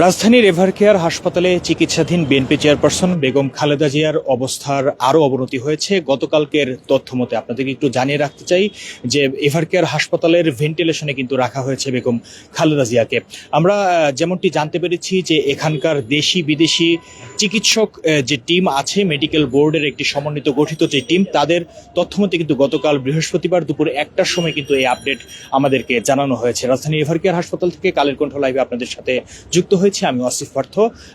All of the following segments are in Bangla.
রাজধানীর এভারকেয়ার হাসপাতালে চিকিৎসাধীন বিএনপি চেয়ারপারসন বেগম খালেদা জিয়ার অবস্থার আরও অবনতি হয়েছে। গতকালকের তথ্য মতে আপনাদেরকে একটু জানিয়ে রাখতে চাই যে এভারকেয়ার হাসপাতালের ভেন্টিলেশনে কিন্তু রাখা হয়েছে বেগম খালেদা জিয়াকে। আমরা যেমনটি জানতে পেরেছি যে এখানকার দেশি বিদেশি চিকিৎসক যে টিম আছে, মেডিকেল বোর্ডের একটি সমন্বিত গঠিত যে টিম, তাদের তথ্য মতে কিন্তু গতকাল বৃহস্পতিবার দুপুর 1টার সময় কিন্তু এই আপডেট আমাদেরকে জানানো হয়েছে। রাজধানী এভারকেয়ার হাসপাতাল থেকে কালের কণ্ঠ লাইভে আপনাদের সাথে যুক্ত হয়েছে আমি আসিফ পার্থ।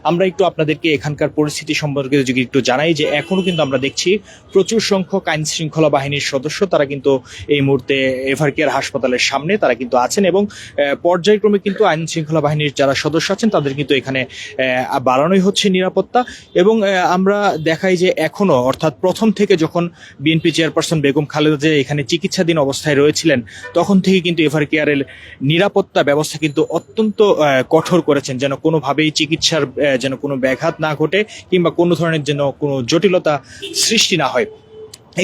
আমরা একটু আপনাদেরকে এখানকার পরিস্থিতি সম্পর্কে যদি একটু জানাই যে এখনো কিন্তু আমরা দেখছি প্রচুর সংখ্যক আইন শৃঙ্খলা বাহিনীর সদস্য তারা কিন্তু এই মুহূর্তে এভারকেয়ার হাসপাতালের সামনে তারা কিন্তু আছেন এবং পর্যায়ক্রমে কিন্তু আইন শৃঙ্খলা বাহিনীর যারা সদস্য আছেন তাদের কিন্তু এখানে বাড়ানোই হচ্ছে নিরাপত্তা। এবং আমরা দেখাই যে এখনো, অর্থাৎ প্রথম থেকে যখন বিএনপি চেয়ারপারসন বেগম খালেদা জিয়া এখানে চিকিৎসাধীন অবস্থায় রয়েছিলেন তখন থেকে কিন্তু এভারকেয়ারের নিরাপত্তা ব্যবস্থা কিন্তু অত্যন্ত কঠোর করেছেন, যেন কোনোভাবেই চিকিৎসার যেন কোনো ব্যাঘাত না ঘটে কিংবা কোনো ধরনের যেন কোনো জটিলতা সৃষ্টি না হয়।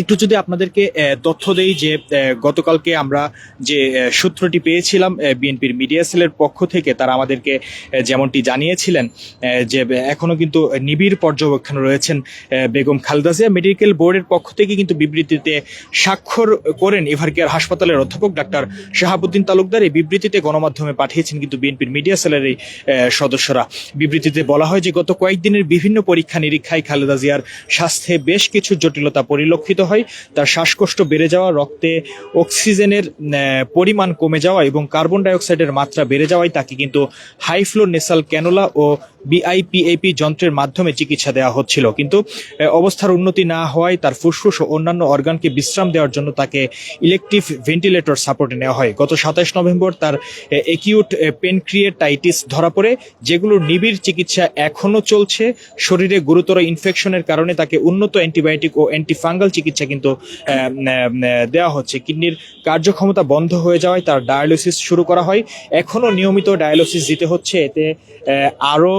একটু যদি আপনাদেরকে তথ্য দেই যে গতকালকে আমরা যে সূত্রটি পেয়েছিলাম বিএনপির মিডিয়া সেলের পক্ষ থেকে, তারা আমাদেরকে যেমনটি জানিয়েছিলেন যে এখনো কিন্তু নিবিড় পর্যবেক্ষণ রয়েছেন বেগম খালেদা জিয়া। মেডিকেল বোর্ডের পক্ষ থেকে কিন্তু বিবৃতিতে স্বাক্ষর করেন এভারকেয়ার হাসপাতালের অধ্যাপক ডাক্তার শাহাবুদ্দিন তালুকদার। এই বিবৃতিতে গণমাধ্যমে পাঠিয়েছেন কিন্তু বিএনপির মিডিয়া সেলের এই সদস্যরা। বিবৃতিতে বলা হয় যে গত কয়েকদিনের বিভিন্ন পরীক্ষা নিরীক্ষায় খালেদা জিয়ার স্বাস্থ্যে বেশ কিছু জটিলতা পরিলক্ষিত হয়। তার শ্বাসকষ্ট বেড়ে যাওয়া, রক্তে অক্সিজেনের পরিমাণ কমে যাওয়া এবং কার্বন ডাইঅক্সাইডের মাত্রা বেড়ে যাওয়ায় তাকে কিন্তু হাই ফ্লো নেসাল ক্যানুলা ও বিআইপিএপি যন্ত্রের মাধ্যমে চিকিৎসা দেওয়া হচ্ছিল, কিন্তু অবস্থার উন্নতি না হওয়ায় তার ফুসফুস ও অন্যান্য অর্গানকে বিশ্রাম দেওয়ার জন্য তাকে ইলেকটিভ ভেন্টিলেটর সাপোর্টে নেওয়া হয়। গত 27 নভেম্বর তার একিউট পেনক্রিয়েটাইটিস ধরা পড়ে, যেগুলোর নিবিড় চিকিৎসা এখনো চলছে। শরীরে গুরুতর ইনফেকশনের কারণে তাকে উন্নত অ্যান্টিবায়োটিক ও অ্যান্টিফাঙ্গাল চিকিৎসা কিন্তু দেওয়া হচ্ছে। কিডনির কার্যক্ষমতা বন্ধ হয়ে যাওয়ায় তার ডায়ালিসিস শুরু করা হয়। এখনো নিয়মিত ডায়ালিসিস দিতে হচ্ছে। এতে আরও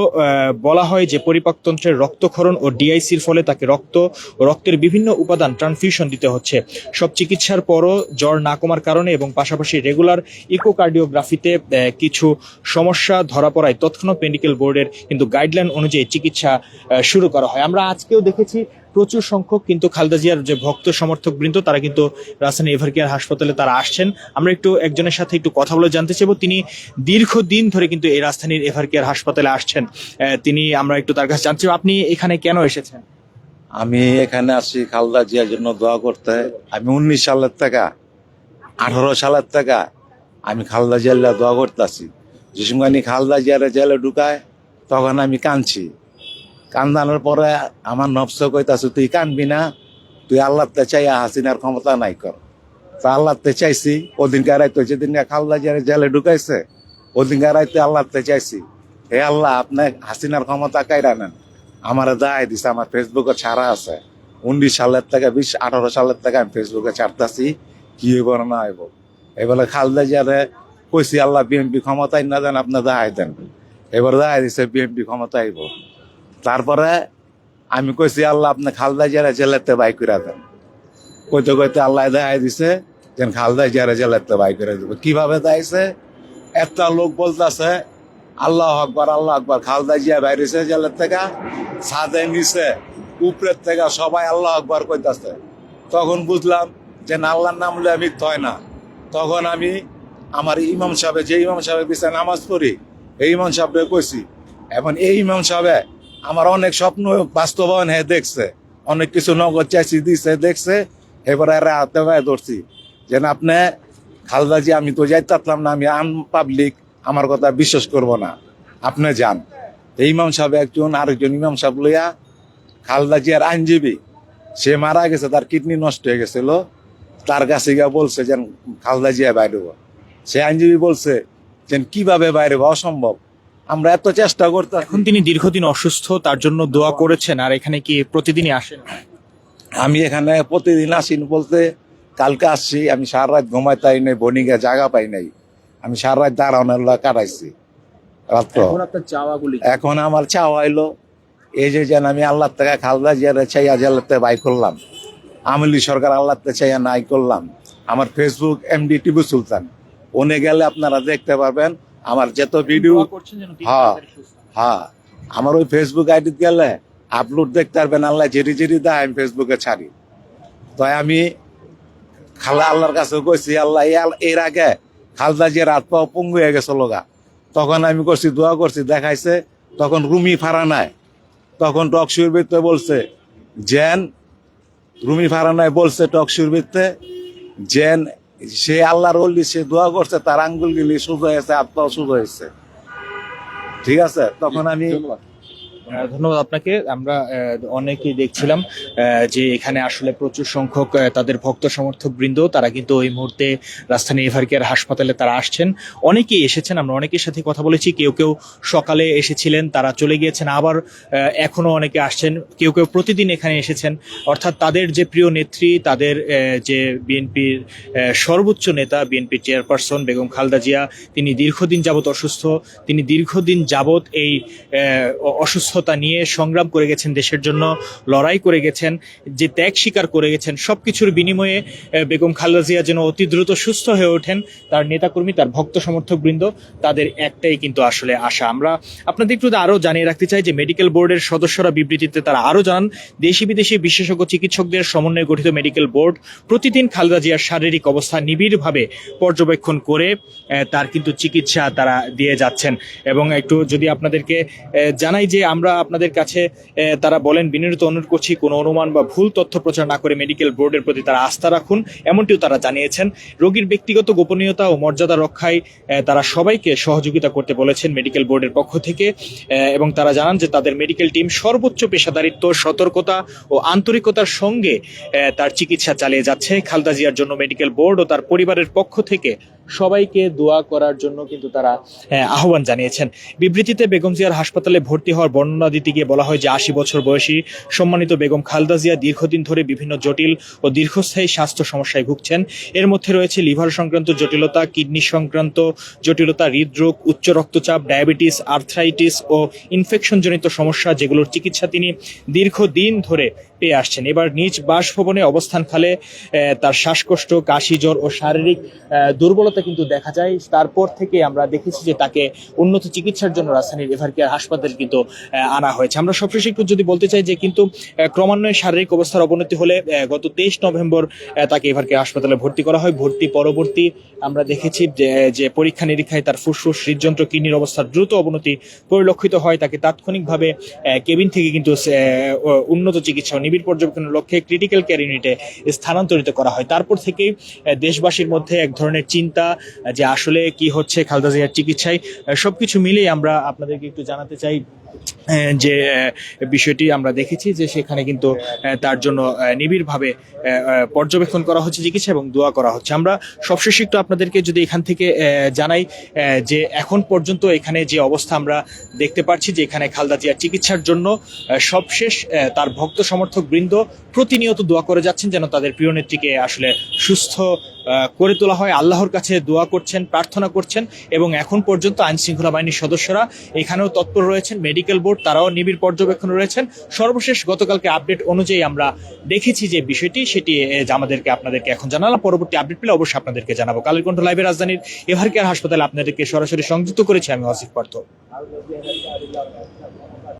বলা হয় যে পরিপাকতন্ত্রের রক্তক্ষরণ ও ডিআইসির ফলে তাকে রক্তের বিভিন্ন উপাদান ট্রান্সফিউশন দিতে হচ্ছে। সব চিকিৎসার পরও জ্বর না কমার কারণে এবং পাশাপাশি রেগুলার ইকোকার্ডিওগ্রাফিতে কিছু সমস্যা ধরা পড়ায় তৎক্ষণাৎ মেডিকেল বোর্ডের কিন্তু গাইডলাইন অনুযায়ী চিকিৎসা শুরু করা হয়। আমরা আজকেও দেখেছি প্রচুর সংখ্যক কিন্তু খালেদা জিয়ার যে ভক্ত সমর্থক বৃন্দ তারা কিন্তু রাজধানী এভারকেয়ার হাসপাতালে তারা আসছেন। আমরা একটু একজনের সাথে একটু কথা বলে জানতে চাইবো। তিনি দীর্ঘদিন ধরে কিন্তু এই রাজধানীর এভারকেয়ার হাসপাতালে আসছেন। আমরা একটু তার কাছে জানতে চাইবো, আপনি এখানে কেন এসেছেন? আমি এখানে আসি খালেদা জিয়ার জন্য দোয়া করতে। আমি 19 সালের থেকে 18 সালের থেকে আমি খালেদা জিয়ার দোয়া করতে আসি। যে সময় খালেদা জিয়ারে জেলে ঢুকায় তখন আমি কাঁদছি। কান্দানোর পরে আমার নফস কইতাছে তুই কানবি না, তুই আল্লাহতে চাইয়া হাসিনার ক্ষমতা নাই কর। তা আল্লাহতে চাইছি। ওদিনকার রাইতে যেদিন খালেদা জিয়ারে জেলে ঢুকাইছে ওদিনকার রাইতে আল্লাহতে চাইছি, হে আল্লাহ আপনি হাসিনার ক্ষমতা কাইরা নেন। আমার দায় দিছে, আমার ফেসবুকে ছাড়া আছে। 19 সালের থেকে 18 সালের থেকে আমি ফেসবুকে ছাড়তাছি, কি হইব না হইব। এবারে খালেদা জিয়ারে কইছি আল্লাহ বিএনপি ক্ষমতায় না দেন, আপনি দায় দেন। এবার দায় দিছে বিএনপি ক্ষমতা আইব। তারপরে আমি কইছি আল্লাহ আপনি খালেদা জিয়ারে জেলেতে বাই করে দেন। কইতে কইতে আল্লাহ দায় দিছে যে খালেদা জিয়ারে জেলেতে বাই করে দেবো। কিভাবে দায়ছে? একটা লোক বলতেছে আল্লাহ আকবার আল্লাহ আকবার, খালেদা জিয়া বাইরেছে জেলের থেকে, ছাদে নিচে উপরের থেকে সবাই আল্লাহ আকবার কইতাছে। তখন বুঝলাম যে আল্লাহর নাম লইয়া মিথ্যা হয় না। তখন আমি আমার ইমাম সাহেব, যে ইমাম সাহেবের পিছনে নামাজ পড়ি, এই ইমাম সাহেবকে কইছি। এখন এই ইমাম সাহেব আমার অনেক স্বপ্ন বাস্তবায়ন হয়ে দেখছে, অনেক কিছু নগদ চাইছি দিছে দেখছে। এবারে হাতে পায়ে ধরছি যে আপনি খালেদা জিয়া, আমি তো যাইতে পারলাম না, আমি আনপাবলিক, আমার কথা বিশ্বাস করব না, আপনি যান। এই ইমাম সাহেব আরেকজন ইমাম সাহেব লইয়া, খালেদা জিয়ার আইনজীবী, সে মারা গেছে, তার কিডনি নষ্ট হয়ে গেছিল, তার কাছে গিয়া বলছে যে খালেদা জিয়া বাইরে। সে আইনজীবী বলছে যে কিভাবে বাইরে, অসম্ভব, আমরা এত চেষ্টা করতাম। এখন তিনি দীর্ঘদিন অসুস্থ, তার জন্য দোয়া করেছেন। আর এখানে কি প্রতিদিনই আসেন? আমি এখানে প্রতিদিন আসি বলতে কালকে আসছি। আমি সারা রাত ঘুমাইতে নাই, বনিকে জায়গা পাই নাই। আমি সারা রাত দাঁড়ানোর কাটাইছি রাত্র। এখন আমার চাওয়া হইলো এই যে আমি আল্লাহ থেকে খালেদা জিয়ারে চাইয়া জেলাতে বাই করলাম, আমলি সরকার আল্লাহতে চাইয়া নাই করলাম। আমার ফেসবুক এমডি টিপু সুলতান, উনি গেলে আপনারা দেখতে পারবেন আমার যত ভিডিও, হ্যাঁ হ্যাঁ, আমার ওই ফেসবুক আইডি গেলে আপলোড দেখতে পারবেন, আল্লাহ যেটি যেটি দেয় আমি ফেসবুকে ছাড়ি। তাই আমি খালা আল্লাহর কাছে কইছি, আল্লাহ এর আগে খালদা জিয়ার হাত পা পঙ্গু হয়ে গেছে লগা, তখন আমি করছি দোয়া করছি, দেখাইছে তখন রুমি ফারানায়, তখন টকশির ভিত্তে বলছে জেন, রুমি ফারানায় বলছে টকশির ভিত্তে জেন সে আল্লাহর ওলি, সে দোয়া করছে, তার আঙ্গুল গিলি সুদ হয়েছে, হাত পাও সুদ হয়েছে। ঠিক আছে, তখন আমি ধন্যবাদ আপনাকে। আমরা অনেকেই দেখছিলাম যে এখানে আসলে প্রচুর সংখ্যক তাদের ভক্ত সমর্থক বৃন্দ, তারা কিন্তু এই মুহূর্তে রাজধানী এভার কেয়ার হাসপাতালে তারা আসছেন। অনেকেই এসেছেন, আমরা অনেকের সাথে কথা বলেছি, কেউ কেউ সকালে এসেছিলেন, তারা চলে গিয়েছেন, আবার এখনো অনেকে আসছেন, কেউ কেউ প্রতিদিন এখানে এসেছেন। অর্থাৎ তাদের যে প্রিয় নেত্রী, তাদের যে বিএনপির সর্বোচ্চ নেতা, বিএনপির চেয়ারপারসন বেগম খালেদা জিয়া, তিনি দীর্ঘদিন যাবৎ অসুস্থ, তিনি দীর্ঘদিন যাবৎ এই অসুস্থতা নিয়ে সংগ্রাম করে গেছেন, দেশের জন্য লড়াই করে গেছেন, যে ত্যাগ স্বীকার করে গেছেন, সবকিছুর বিনিময়ে বেগম খালেদা জিয়া যেন অতি দ্রুত সুস্থ হয়ে ওঠেন। তার নেতাকর্মী, তার ভক্ত সমর্থক বৃন্দ, তাদের একটাই কিন্তু আসলে আশা। আমরা আপনাদের একটু আরো জানিয়ে রাখতে চাই যে মেডিকেল বোর্ডের সদস্যরা বিবৃতিতে তারা আরো জানান, দেশি বিদেশি বিশেষজ্ঞ চিকিৎসকদের সমন্বয়ে গঠিত মেডিকেল বোর্ড প্রতিদিন খালেদা জিয়ার শারীরিক অবস্থা নিবিড়ভাবে পর্যবেক্ষণ করে তার কিন্তু চিকিৎসা তারা দিয়ে যাচ্ছেন। এবং একটু যদি আপনাদেরকে জানাই যে আমরা আপনাদের কাছে তারা বলেন, বিনীত অনুরোধ করছি কোনো অনুমান বা ভুল তথ্য প্রচার না করে মেডিকেল বোর্ডের প্রতি তারা আস্থা রাখুন, এমনটিও তারা জানিয়েছেন। রোগীর ব্যক্তিগত গোপনীয়তা ও মর্যাদা রক্ষায় তারা সবাইকে সহযোগিতা করতে বলেছেন মেডিকেল বোর্ডের পক্ষ থেকে। এবং তারা জানান যে তাদের মেডিকেল টিম সর্বোচ্চ পেশাদারিত্ব, সতর্কতা ও আন্তরিকতার সঙ্গে তার চিকিৎসা চালিয়ে যাচ্ছে। খালেদা জিয়ার জন্য মেডিকেল বোর্ড ও তার পরিবারের পক্ষ থেকে সবাইকে দোয়া করার জন্য কিন্তু তারা আহ্বান জানিয়েছেন। বিবৃতিতে বেগম জিয়ার হাসপাতালে ভর্তি হওয়ার বর্ণনা দিতে গিয়ে বলা হয় যে 80 বছর বয়সী সম্মানিত বেগম খালেদা জিয়া দীর্ঘদিন ধরে বিভিন্ন জটিল ও দীর্ঘস্থায়ী স্বাস্থ্য সমস্যায় ভুগছেন। এর মধ্যে রয়েছে লিভার সংক্রান্ত জটিলতা, কিডনি সংক্রান্ত জটিলতা, হৃদরোগ, উচ্চ রক্তচাপ, ডায়াবেটিস, আর্থ্রাইটিস ও ইনফেকশনজনিত সমস্যা, যেগুলোর চিকিৎসা তিনি দীর্ঘদিন ধরে পেয়ে আসছেন। এবার নিজ বাসভবনে অবস্থানকালে তার শ্বাসকষ্ট, কাশি, জ্বর ও শারীরিক দুর্বলতা কিন্তু দেখা যায়। তারপর থেকে আমরা দেখেছি যে তাকে উন্নত চিকিৎসার জন্য রাজধানীর এভার কেয়ার হাসপাতাল কিন্তু আনা হয়েছে। আমরা সবশেষে একটু যদি বলতে চাই যে কিন্তু ক্রমান্বয়ে শারীরিক অবস্থার অবনতি হলে গত 23 নভেম্বর তাকে এভার কেয়ার হাসপাতালে ভর্তি করা হয়। ভর্তি পরবর্তী আমরা দেখেছি যে পরীক্ষা নিরীক্ষায় তার ফুসফুস, হৃদযন্ত্র, কিডনির অবস্থার দ্রুত অবনতি পরিলক্ষিত হয়। তাকে তাৎক্ষণিকভাবে কেবিন থেকে কিন্তু উন্নত চিকিৎসা ও নিবিড় পর্যবেক্ষণের লক্ষ্যে ক্রিটিক্যাল কেয়ার ইউনিটে স্থানান্তরিত করা হয়। তারপর থেকেই দেশবাসীর মধ্যে এক ধরনের চিন্তা যে আসলে কি হচ্ছে খালেদা জিয়ার চিকিৎসায়। সবকিছু মিলিয়ে আমরা আপনাদেরকে একটু জানাতে চাই যে বিষয়টি আমরা দেখেছি যে সেখানে কিন্তু তার জন্য নিবিড়ভাবে পর্যবেক্ষণ করা হচ্ছে, চিকিৎসা এবং দোয়া করা হচ্ছে। আমরা সবশেষে একটু আপনাদেরকে যদি এখান থেকে জানাই যে এখন পর্যন্ত এখানে যে অবস্থা আমরা দেখতে পাচ্ছি, যে এখানে খালেদা জিয়ার চিকিৎসার জন্য সবশেষ তার ভক্ত সমর্থক বৃন্দ প্রতিনিয়ত দোয়া করে যাচ্ছেন যেন তাদের প্রিয় নেত্রীকে আসলে সুস্থ করে তোলা হয়। আল্লাহর কাছে দোয়া করছেন, প্রার্থনা করছেন। এবং এখন পর্যন্ত আইন শৃঙ্খলা বাহিনীর সদস্যরা এখানেও তৎপর রয়েছেন, মেডিকেল বোর্ড তারাও নিবিড় পর্যবেক্ষণ রয়েছেন। সর্বশেষ গতকালকে আপডেট অনুযায়ী আমরা দেখেছি যে বিষয়টি, সেটি আপনাদেরকে এখন জানালাম। পরবর্তী আপডেট পেলে অবশ্যই আপনাদেরকে জানাবো। কালের কণ্ঠ লাইভে রাজধানীর এভার কেয়ার হাসপাতালে আপনাদেরকে সরাসরি সংযুক্ত করেছি আমি আসিফ পার্থ।